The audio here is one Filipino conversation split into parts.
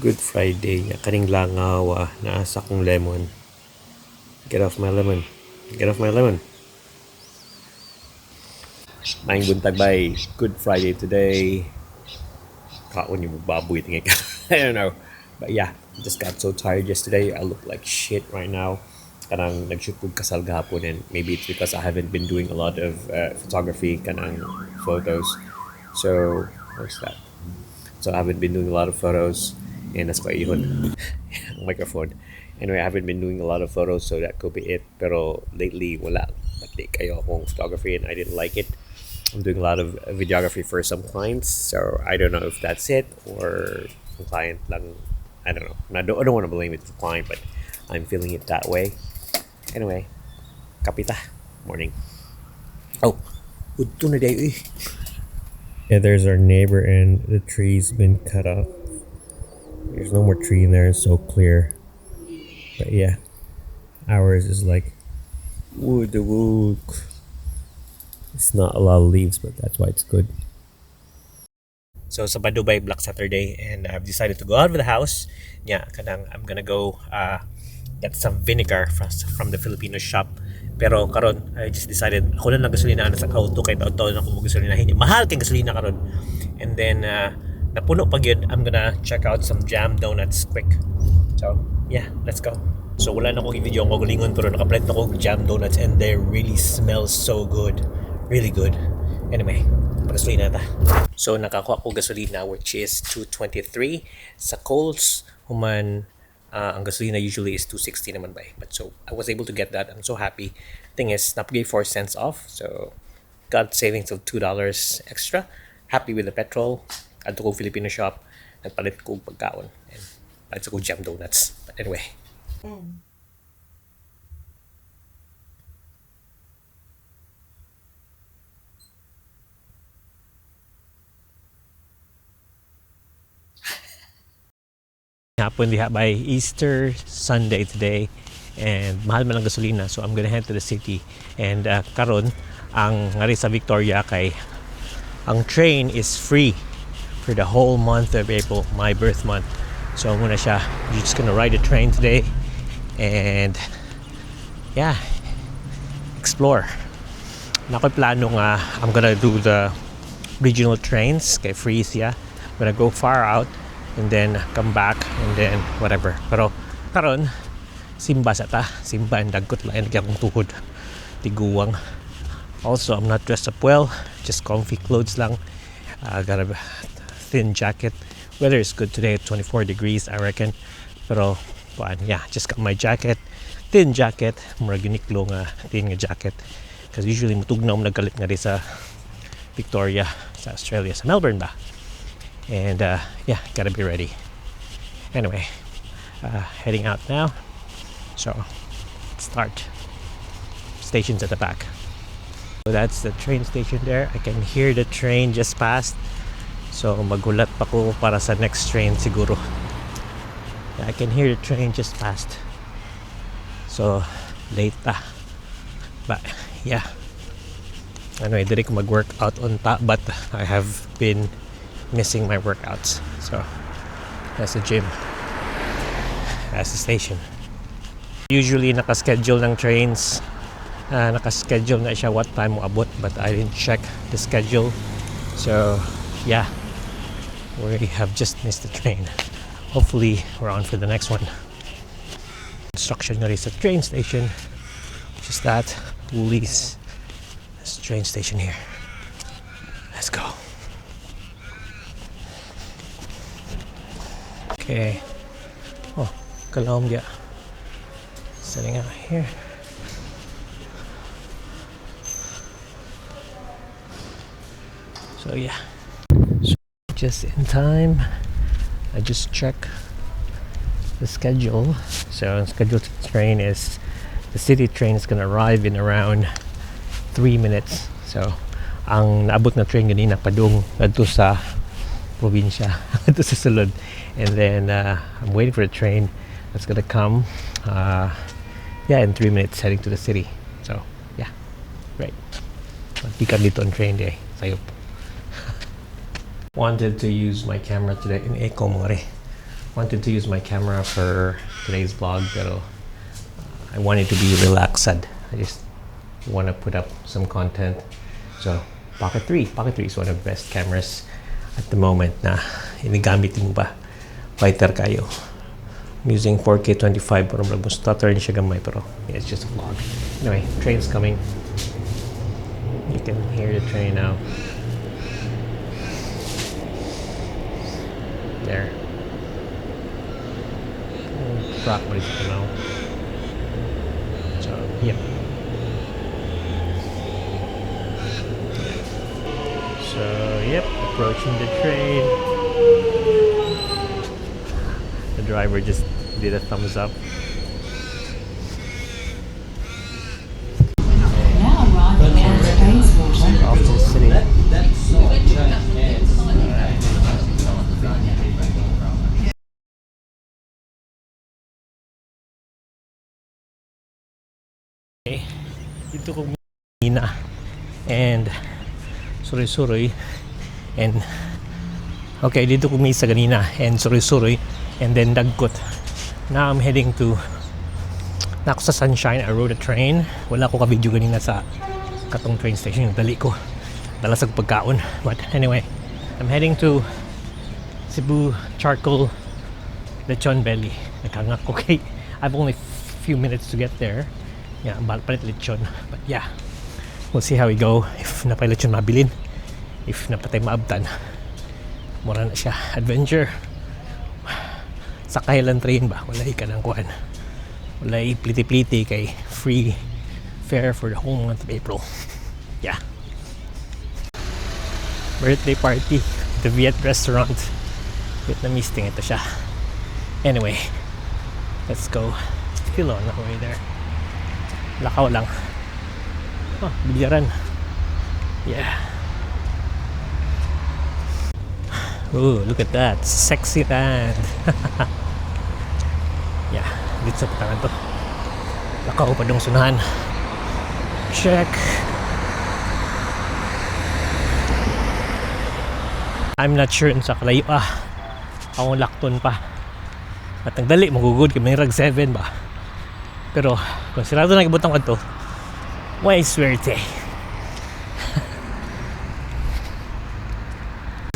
Good Friday nya kaning langaw naasa kong lemon. Get off my lemon. Get off my lemon. Maing buntag bay. Good Friday today. Kaon yung baboy tingin ka. I don't know. But yeah, just got so tired yesterday. I look like shit right now. Kanang nag-shoot kong kasal gahapon, and maybe it's because I haven't been doing a lot of photography, kanang photos. So, what's that? So I haven't been doing a lot of photos, and that's why yun. Microphone. Anyway, I haven't been doing a lot of photos, so that could be it. Pero lately, wala. Pati kayo akong photography, and I didn't like it. I'm doing a lot of videography for some clients, so I don't know if that's it or the client lang. I don't know. I don't want to blame it to the client, but I'm feeling it that way. Anyway, kapita. Morning. Oh, udto na day eh. Yeah, there's our neighbor, and the tree's been cut off. There's no more tree in there. It's so clear. But yeah, ours is like wood. It's not a lot of leaves, but that's why it's good. So Sabado by Black Saturday, and I've decided to go out of the house. Yeah, kanang I'm gonna go get some vinegar from the Filipino shop. Pero karon I just decided ako na lang gasolina sa auto kay taon-taon ako mo gasolina hindi mahal kay gasolina karon. And then napuno pag yun, I'm gonna check out some jam donuts quick. So yeah, let's go. So wala na akong i-video ang kagalingon, pero nakablend ako jam donuts and they really smell so good. Really good. Anyway, pag-gasolina na ta. So nakakuha ko gasolina which is 223 sa Coles. Human ang gasolina usually is 260 naman ba. But so I was able to get that. I'm so happy. Thing is, napagay 4 cents off. So got savings of $2 extra. Happy with the petrol. Adto ko Filipino shop. Nagpalit ko pagkaon. And palit ko jam donuts. But anyway. Hapon diha by Easter Sunday today, and mahal man ang gasolina, so I'm gonna head to the city. And karon ang ngari sa Victoria kay ang train is free for the whole month of April, my birth month. So muna siya, you're just gonna ride the train today and yeah, explore. Nakoy plano nga I'm gonna do the regional trains kay free siya. I'm gonna go far out and then come back and then whatever. Pero karon simba sa ta, simba and dagkot lain kay akong tuhod tiguwang. Also, I'm not dressed up well, just comfy clothes lang. Got a thin jacket. Weather is good today, 24 degrees I reckon. Pero yeah, just got my jacket, thin jacket, murag uniklo nga thin nga jacket, because usually mutugnaw nagkalit nga di sa Victoria sa Australia, sa Melbourne ba. And yeah, gotta be ready. Anyway, heading out now. So start. Station's at the back. So that's the train station there. I can hear the train just passed. So magulat pa ko para sa next train siguro. Yeah, I can hear the train just passed. So late pa. But yeah. Anyway, didn't mag-work out on top, but I have been missing my workouts. So that's the gym, that's the station. Usually nakaschedule ng trains, nakaschedule na siya what time mo abot, but I didn't check the schedule. So yeah, we have just missed the train. Hopefully we're on for the next one. Construction nga rin sa train station, which is that Woolies. This train station here. Let's go. Okay. Oh, Colombia. Setting out here. So yeah. So just in time. I just check the schedule. So the scheduled train is the city train is gonna arrive in around 3 minutes. So ang naabot na train ganina padung adto sa probinsya adto sa sulod. And then I'm waiting for the train that's gonna come in 3 minutes, heading to the city. So yeah, great. Magpikan dito on train day sayop. Wanted to use my camera today in eco more, wanted to use my camera for today's vlog, pero I wanted to be relaxed. I just want to put up some content. So Pocket 3 is one of the best cameras at the moment na inigamit mo ba. Fighter kayo. I'm using 4K 25, pero mo stutter rin siya gamay, pero yeah, it's just a vlog. Anyway, train's coming. You can hear the train now. There. Rock, what is it now? So, yep. So, yep, approaching the train. The driver just did a thumbs up. Now arriving at Bayswater. Off to the city. Okay, dito ko Mina and Suroy and okay, dito ko sa ganina and Suroy and then Dagkot. Now I'm heading to na ako sa Sunshine. I rode a train. Wala ko ka-video ganina sa katong train station. Yung dali ko dalasag pagkaon, but anyway, I'm heading to Cebu Charcoal Lechon Belly. Nakangak ko kay I've only few minutes to get there. Yeah, palit lechon. But yeah, we'll see how we go. If napay lechon mabilin, if napatay maabtan, mura na siya. Adventure. Sakay lang train ba? Wala ka ng kuhan. Wala pliti-pliti kay free fare for the whole month of April. Yeah. Birthday party. The Viet restaurant. Vietnamese thing ito siya. Anyway, let's go. Still on the way there. Lakaw lang. Oh, bilyaran. Yeah. Ooh, look at that. Sexy land. Yeah, dito sa patangan to. Lakaw pa dong sunahan. Check. I'm not sure sa kalayo. Akong lakton pa. At ang dali, magugod kami rag 7 ba? Pero kung sirado na ibutang ko to, why swerte?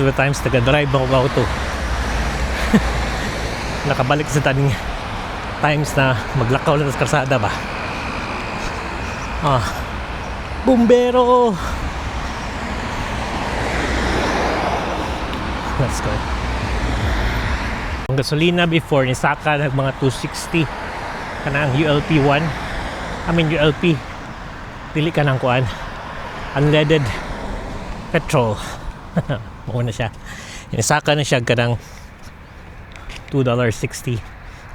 So the times taga-drive ako ba to. Nakabalik sa taning times na maglakaw lang sa karsada ba. Bumbero. Let's go. Ang gasolina before ni Saka nag mga 260 kanang ULP1. I mean ULP. Dili ka nang kuan. Unleaded petrol. Muna siya. Ni Saka na siya kanang $2.60.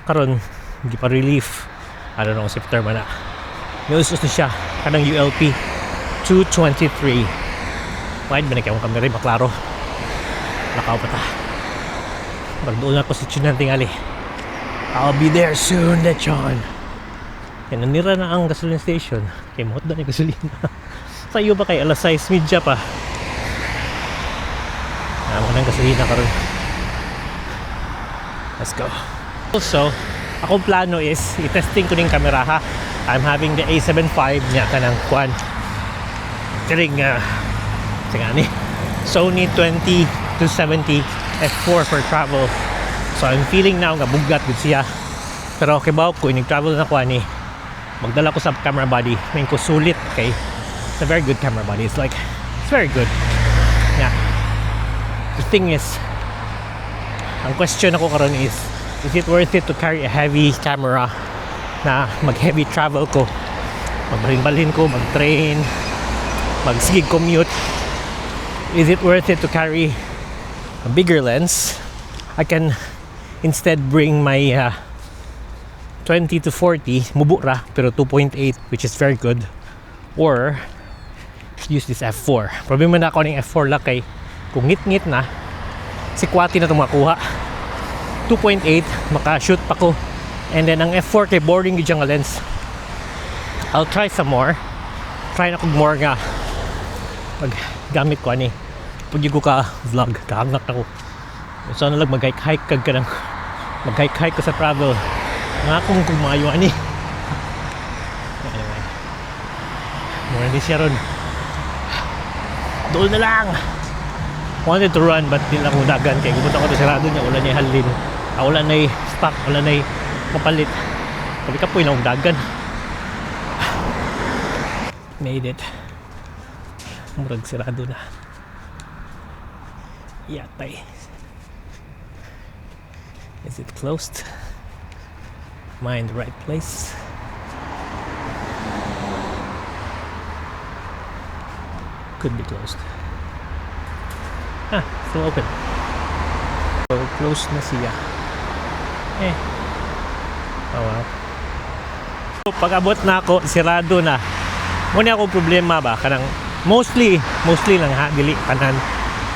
Karon hindi pa relief. I don't know if term na. Niusos na siya kanang ULP 223. Wide ba na kayong kamera maklaro. Lakaw pa ta. Magdoon ako sa Chunan tingali. I'll be there soon, lechon. Yan, nanira na ang gasoline station. Kaya mahot na yung gasolina. Sa iyo ba kay alas 6:30 pa? Ako ng gasolina karon. Let's go. Also, akong plano is i-testing ko ng camera ha. I'm having the A75 niya kanang kuan. Kiring sigani. Sony 20-70 f4 for travel. So I'm feeling now nga bugat gud siya. Pero okay ba ko nag-travel na kuan ni magdala ko sa camera body. May ko sulit kay it's a very good camera body. It's very good. Yeah. The thing is, ang question ako karon is it worth it to carry a heavy camera na mag-heavy travel ko? Magbalhin-balhin ko, mag-train, mag-sigig commute. Is it worth it to carry a bigger lens? I can instead bring my 20-40 mubura pero 2.8 which is very good, or use this f4. Problema na ako ng f4 lang kay kung ngit-ngit na si kwati na itong makuha 2.8 maka-shoot pa ko, and then ang f4 kay boring yung lens. I'll try some more. Try na kong more nga pag gamit ko ani pag ko ka vlog kahangat ako. So na lang mag-hike kag ka ng mag-hike-hike ko sa travel. Nga akong kumayo ani. Anyway. Mura din siya ron. Doon na lang. Wanted to run but di lang udagan kay gumunta ko to sarado niya, wala niya halin. Wala na stock, wala na mapalit. Sabi ka po ilang udagan. Made it. Murag sarado na. Yatay. Is it closed? Am I in the right place? Could be closed. Still open. So closed na siya. Oh well. So, pag abot na ako, sirado na. Muna ako problema ba kanang mostly lang ha, dili tanan.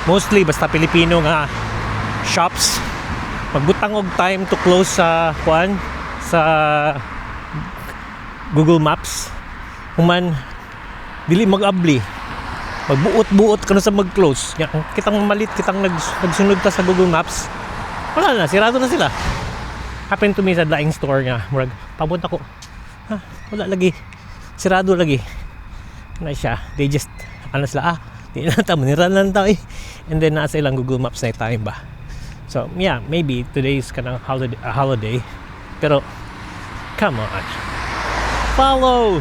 Mostly basta Pilipino nga shops magbutang og time to close sa sa Google Maps. Human dili mag-abli. Magbuot-buot ka na sa mag-close. Kitang malit, kitang nagsunod ta sa Google Maps. Wala na, sirado na sila. Happened to me sa daing store nga. Murag, papunta ko. Wala lagi. Sirado lagi. Na siya. They just, sila, di na tamo, niran lang tao eh. And then nasa ilang Google Maps na time ba. So, yeah, maybe today is kanang holiday. Pero, come on. Follow!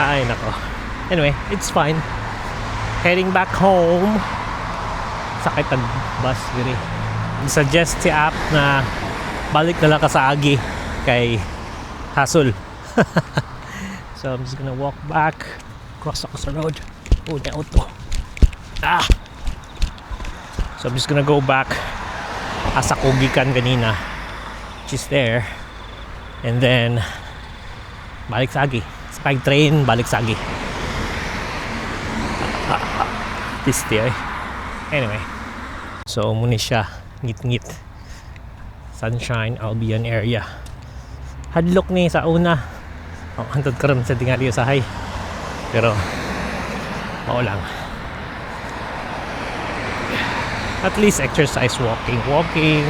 Ay, nako. Anyway, it's fine. Heading back home. Sakit ang bus, really. Suggest si app na balik na lang ka sa agi kay hassle. So I'm just gonna walk back. Cross ako sa road. Oh, na auto. So I'm just gonna go back asa kugikan kanina, which is there. And then balik sa agi. Spike train, balik sa agi. Piste eh. Anyway, so muna siya ngit-ngit. Sunshine, Albion area. Hadlok ni sa una. Hantod karon sa tingali usahay. Pero mao lang. At least exercise, walking.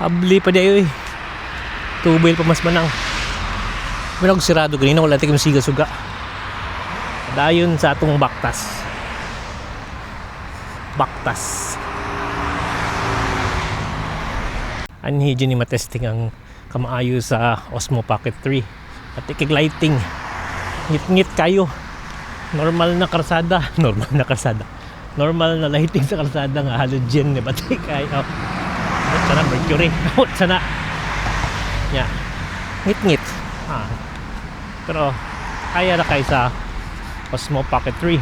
Abli pa dayo eh. Tubil pa mas manang. Minag sirado ganina wala tikim siga-suga. Dayon sa atong baktas. Anhi dyan ni matesting ang kamaayo sa Osmo Pocket 3 at ikig-lighting. Ngit-ngit kayo. Normal na karsada. Normal na lighting sa karsada nga halogen ni batay kayo. Sana mercury. Sana. Yeah. Ngit-ngit. Pero kaya na kayo sa Osmo Pocket 3.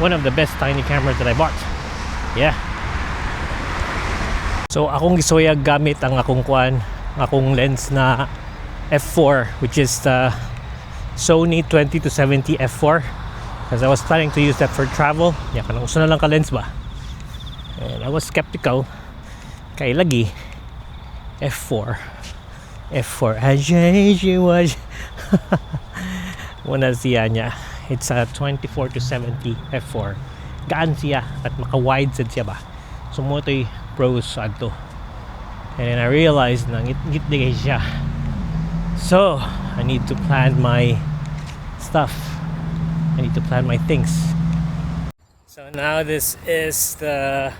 One of the best tiny cameras that I bought. Yeah. So akong gisoyag gamit ang akong lens na f4, which is the Sony 20-70 f4, because I was planning to use that for travel. Yeah, kanang uso na lang ka lens ba. And I was skeptical kay lagi f4 Una siya niya. It's a 24-70 f4. Gaan siya at maka-wide sad siya ba. So mo to'y pros adto. And then I realized na ngit digay siya. So I need to plan my stuff. I need to plan my things. So now this is the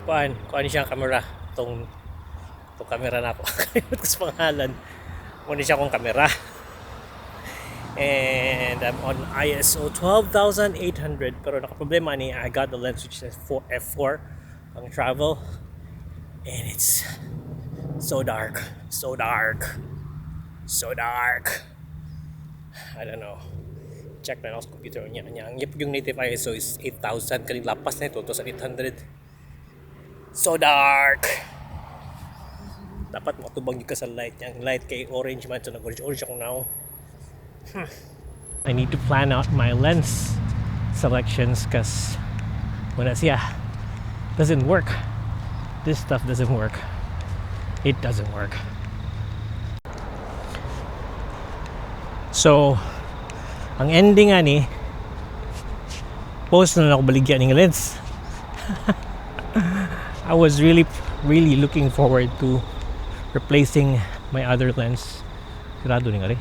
kuan siyang camera. Tong camera na ako. Kalimut ko sa pangalan. Muna siya akong camera. And I'm on ISO 12,800. Pero nakaproblema ni I got the lens which is f4 pang travel. And it's so dark. I don't know. Check na ako sa computer niya. Yung native ISO is 8,000. Kaling lapas na ito sa 800. So dark. Dapat matubang ka sa light. Yung light kay orange man. So nag-orange ako now. I need to plan out my lens selections because wala siya. Doesn't work. This stuff doesn't work. It doesn't work. So ang ending ani post na ako baligyan ng lens. I was really looking forward to replacing my other lens. Sirado ni nga rin.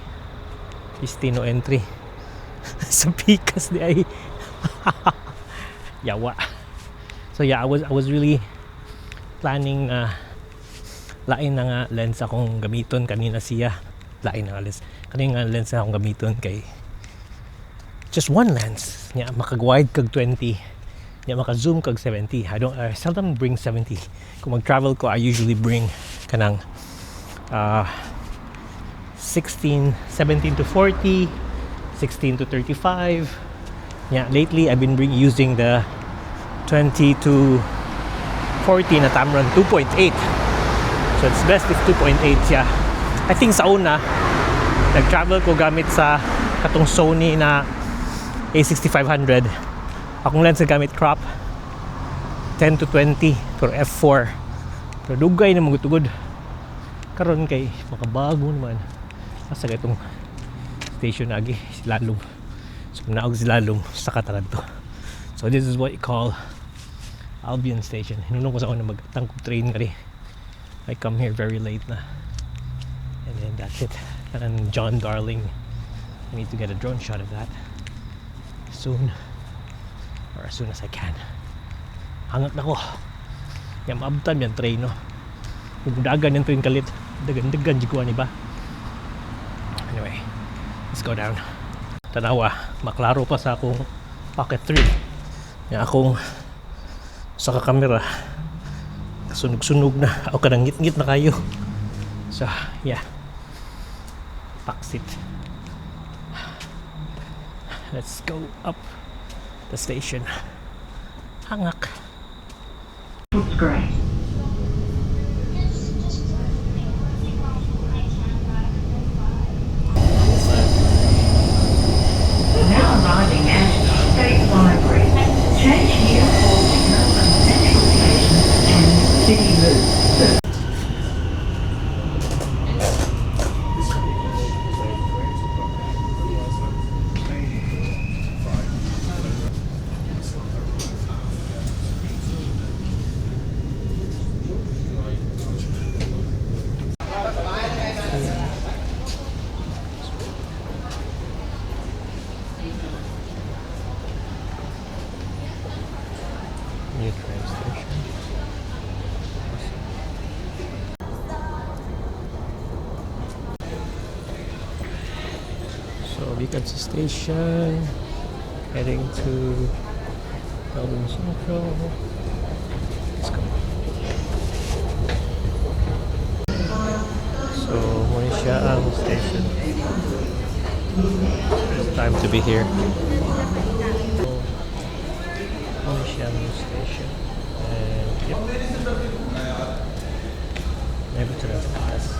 Istino entry. Sa pikas di ay. Yawa. So yeah, I was really planning na lain na nga lens akong gamiton kanina siya. Lain na nga lens. Kanina nga lens akong gamiton kay just one lens. Nya makag-wide kag 20. Nya maka-zoom kag 70. I seldom bring 70. Kung mag-travel ko, I usually bring kanang 17 to 40, 16 to 35. Yeah, lately I've been using the 20 to 40 na Tamron 2.8. So it's best if 2.8 siya. I think sa una nag-travel ko gamit sa katong Sony na A6500. Akong lens na gamit crop 10 to 20 for f4. Pero dugay na magutugod. Karon kay makabago naman. Asa kay itong station agi silalom. So naog silalom sa katarad to. So this is what you call Albion Station. Hinunong ko sa una magtangkog train nga rin. I come here very late na. And then that's it. And John Darling. I need to get a drone shot of that soon. Or as soon as I can. Hangat na ko. Yan maabtan yan train, no? Dagan yan to yung kalit. Dagan jiguan, iba. Anyway, let's go down. Tanawa, maklaro pa sa akong pocket 3. Yan akong sa kakamera. Kasunog-sunog na. O kanang ngit-ngit na kayo. So, yeah. Paksit. Let's go up the station. Hangak. It's great. Now arriving at State Library. Change here for Melbourne Central Station and City Loop. New train station. So Bikansi Station, heading to Melbourne Central. Let's go. So muna siya ang station. It's time to be here. Station and yep, maybe to the class.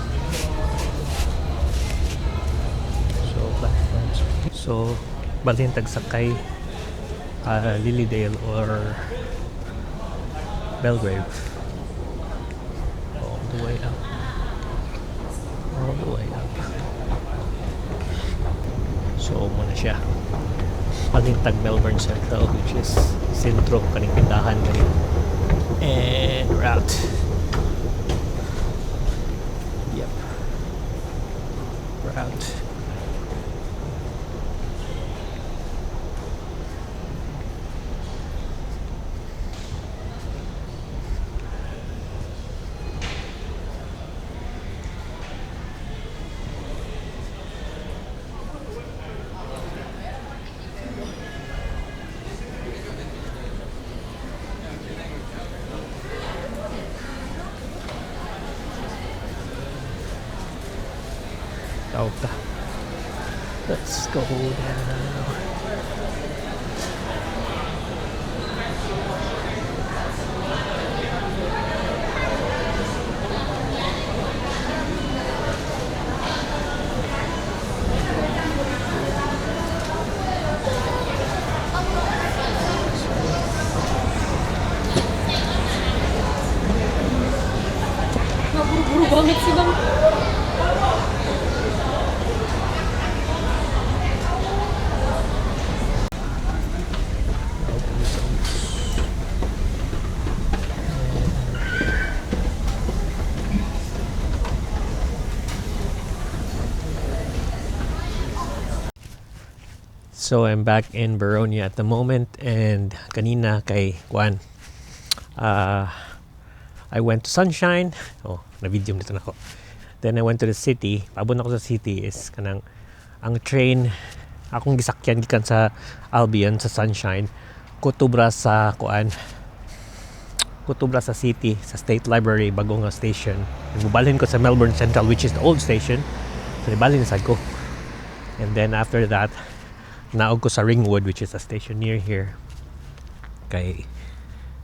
So platforms. So balhin tagsakay Lilydale or Belgrave all the way up, all the way up. So muna siya balhin tag Melbourne Central, which is sentro kaning tindahan kani, and route. Yep, route. Okay. Let's go down. Buru-buru banget sih bang. So I'm back in Baronia at the moment, and kanina kay Juan, I went to Sunshine. Oh, na-video dito na ako. Then I went to the city. Paabot ako sa city is kanang ang train akong gisakyan gikan sa Albion sa Sunshine kutubra sa city sa State Library bago nga station. Nagbalhin ko sa Melbourne Central, which is the old station. So nibalhin sad ko. And then after that, naog ko sa Ringwood, which is a station near here. Kay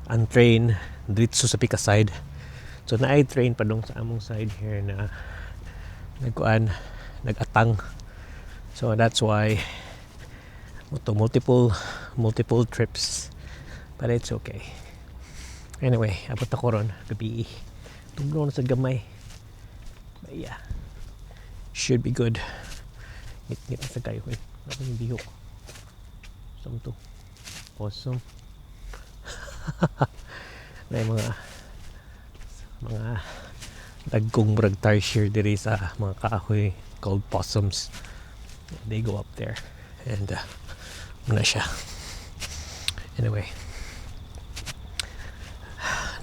ang train dito sa pika side. So naay train pa dong sa among side here na nagatang. So that's why multiple trips, but it's okay. Anyway, abot ako ron gabi. Tugnaw na sa gamay. But yeah, should be good. Ngit na sa kayo. Ako yung bihok. Saan to? Awesome. Na mga dagkong murag tarsier diri sa mga kahoy called possums. They go up there and muna siya. Anyway,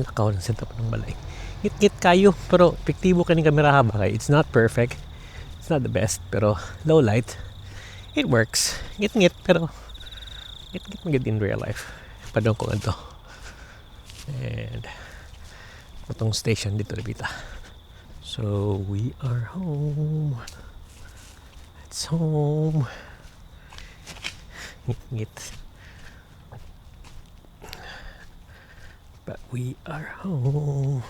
lakaw ng setup ng balay. Ngit kayo pero epektibo kaning kamera ba kay it's not perfect. It's not the best, pero low light, it works. Ngit pero ngit magid in real life. Padong ko adto. And itong station dito Ribita. So we are home. It's home. Ngit. But we are home.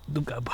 Dugab.